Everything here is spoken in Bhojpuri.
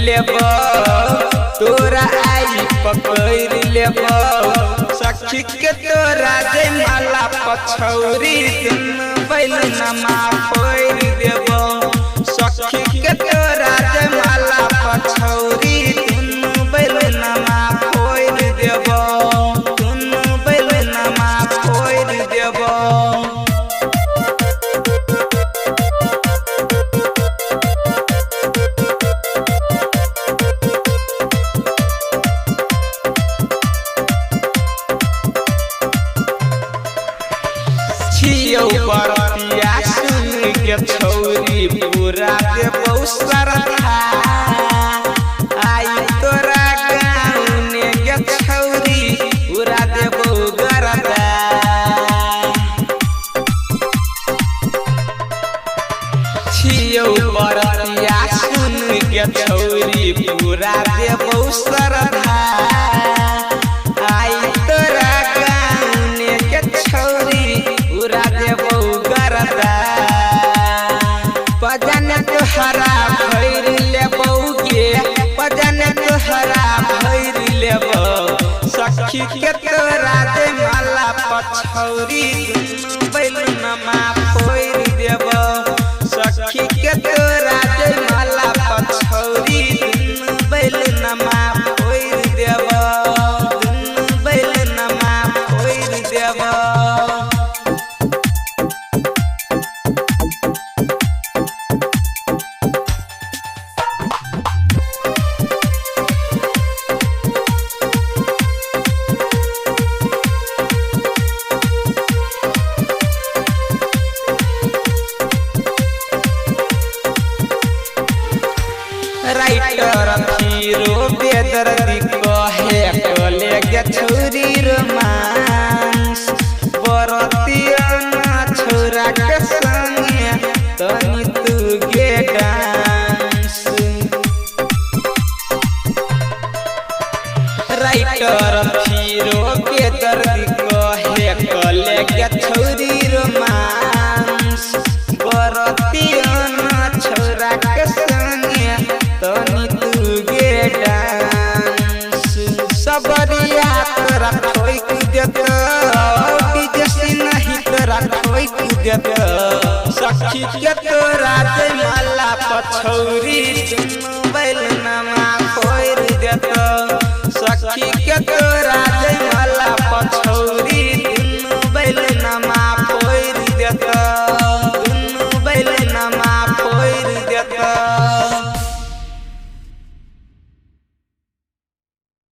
लेबो तोरा आई पकड़ लेबो सखी के तोरा जयमाला पछौरी दुनु बैलनमा फोड़ देबो सखी के तोरा जयमाला पछौरी दुनु बैलनमा फोड़ देबो दुनु बैलनमा फोड़ देबो बरतिया सुन के छौरी पूरा देबो सरधा आई तोरा गाँव के छौरी पूरा देबो गरदा छियौ बरतिया सुन के छौरी पूरा देबो सरधा आई तोरा गाँव के छौरी पूरा देबो गरदा पजन तोहरा भैर लेबो गे पजन तोहरा भैर लेबो सखी के तोरा जयमाला पछौरी दुनु बैलनमा फोड़ देबो सखी के तोरा जयमाला पछौरी दुनु बैलनमा फोड़ देबो दुनु बैलनमा फोड़ देबो राइटर हीरो बेदर्दी कहे कले गे छौरी रोमांस बरतिया छोरा के संगे तनी तू गे डांस राइटर हीरो बेदर्दी कहे कले गे छौरी रोमांस बरतिया छोरा के संगे तनी तू गे डांस सबरिया तोरा ठोक देतो डीजे से नहीं तोरा ठोक देतो सखी के तोरा जयमाला पछौरी दुनु बैलनमा फोड़ देतो सखी के तोरा